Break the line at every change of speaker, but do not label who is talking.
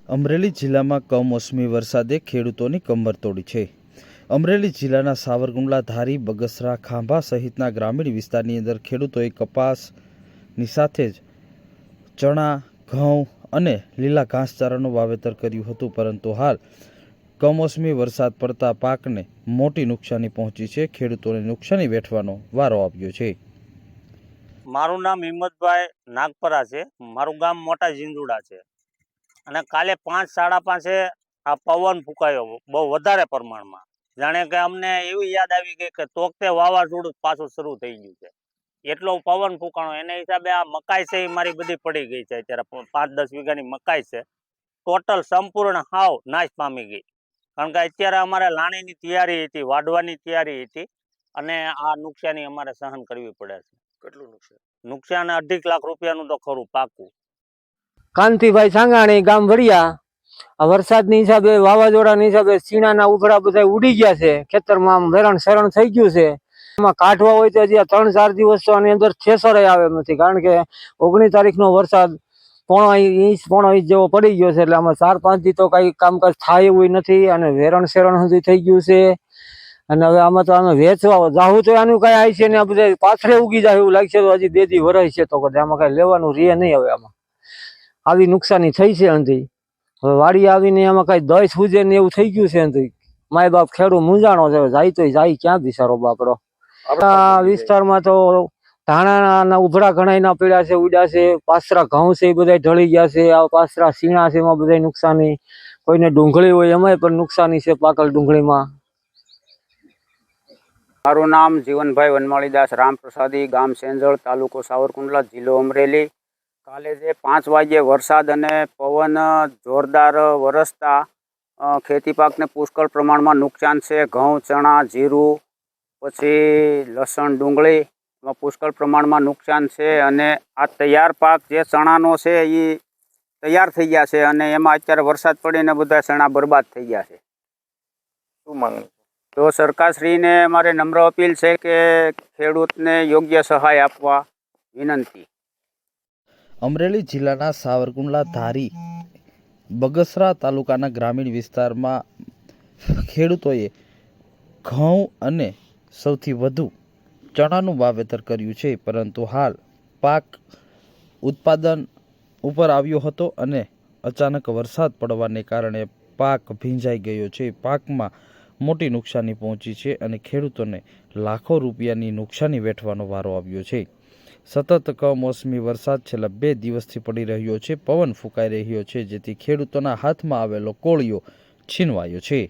અમરેલી જિલ્લામાં કમોસમી વરસાદે ખેડૂતોની કમર તોડી છે। અમરેલી જિલ્લાના સાવરકુંડલા, ધારી, બગસરા, ખાંભા સહિતના ગ્રામીણ વિસ્તારની અંદર ખેડૂતોએ કપાસની સાથે જ ચણા, ઘઉં અને લીલા ઘાસચારાનું વાવેતર કર્યું હતું, પરંતુ હાલ કમોસમી વરસાદ પડતા પાકને મોટી નુકસાની પહોંચી છે। ખેડૂતોને નુકસાની વેઠવાનો વારો આવ્યો છે।
મારું નામ હિંમતભાઈ નાગપરા છે। મારું ગામ મોટા ઝીંઝુડા છે અને કાલે 5 સાડા 5 આ પવન ફૂંકાયો બહુ વધારે પ્રમાણમાં। જાણે કે અમને એવી યાદ આવી ગઈ કે તોકતે વાવાઝોડું પાછું શરૂ થઈ ગયું છે, એટલો પવન ફૂંકાણો। એના હિસાબે આ મકાઈ છે એ મારી બધી પડી ગઈ છે। અત્યારે 5-10 વીઘાની મકાઈ છે, ટોટલ સંપૂર્ણ હાવ નાશ પામી ગઈ। કારણ કે અત્યારે અમારે લાણીની તૈયારી હતી, વાઢવાની તૈયારી હતી અને આ નુકસાની અમારે સહન કરવી પડે છે।
કેટલું નુકસાન?
નુકસાન 2.5 લાખ રૂપિયાનું તો ખરું પાકું।
કાંતિભાઈ સાંગાણી, ગામ વડિયા। આ વરસાદની હિસાબે, વાવાઝોડાની હિસાબે સીણાના ઉભરા બધા ઉડી ગયા છે, ખેતરમાં આમ વેરણ શરણ થઈ ગયું છે। એમાં કાઢવા હોય તો હજી 3-4 દિવસ તો આની અંદર થેસર આવે એમ નથી, કારણ કે 19 તારીખનો વરસાદ પોણો ઇંચ જેવો પડી ગયો છે, એટલે આમાં 4-5 દી તો કઈ કામકાજ થાય એવું નથી અને વેરણ શેરણ સુધી થઈ ગયું છે। અને હવે આમાં તો આને વેચવા જાવું તો આનું કઈ આવી છે ને આ બધા પાથરે ઉગી જાય એવું લાગશે, તો હજી 2 દી વરાય છે તો કદાચ આમાં કઈ લેવાનું રહે નહીં। હવે આમાં આવી નુકસાની થઈ છે અંધી। હવે વાડી આવીને એમાં કઈ દસ સુજે ને એવું થઈ ગયું છે અંધી। માય બાપ ખેડૂત મૂંઝાણો છે, જાય તો જાય ક્યાં બિચારો બાપડો। આપણા વિસ્તારમાં તો ધાણાના ઉભરા ઘણા પડ્યા છે, ઉડ્યા છે। પાસરા ઘઉં છે એ બધા ઢળી ગયા છે। આ પાસરા સીણા છે એમાં બધા નુકસાની। કોઈને ડુંગળી હોય એમાંય પણ નુકસાની છે, પાકલ ડુંગળીમાં।
મારું નામ જીવનભાઈ વનમાળીદાસ રામપ્રસાદી, ગામ સેંજળ, તાલુકો સાવરકુંડલા, જિલ્લો અમરેલી। કાલે જે 5 વાગ્યે વરસાદ અને પવન જોરદાર વરસતા ખેતી પાકને પુષ્કળ પ્રમાણમાં નુકસાન છે। ઘઉં, ચણા, જીરું, પછી લસણ, ડુંગળીમાં પુષ્કળ પ્રમાણમાં નુકસાન છે અને આ તૈયાર પાક જે ચણાનો છે એ તૈયાર થઈ ગયા છે અને એમાં અત્યારે વરસાદ પડીને બધા ચણા બરબાદ થઈ ગયા છે।
શું માંગણી?
તો સરકારશ્રીને અમારે નમ્ર અપીલ છે કે ખેડૂતને યોગ્ય સહાય આપવા વિનંતી।
અમરેલી જિલ્લાના સાવરકુંડલા, ધારી, બગસરા તાલુકાના ગ્રામીણ વિસ્તારમાં ખેડૂતોએ ઘઉં અને સૌથી વધુ ચણાનું વાવેતર કર્યું છે, પરંતુ હાલ પાક ઉત્પાદન ઉપર આવ્યો હતો અને અચાનક વરસાદ પડવાને કારણે પાક ભીંજાઈ ગયો છે। પાકમાં મોટી નુકસાની પહોંચી છે અને ખેડૂતોને લાખો રૂપિયાની નુકસાની વેઠવાનો વારો આવ્યો છે। સતત કમોસમી વરસાદ છેલ્લા 2 દિવસથી પડી રહ્યો છે, પવન ફૂંકાઈ રહ્યો છે, જેથી ખેડૂતોના હાથમાં આવેલો કોળિયો છીનવાયો છે।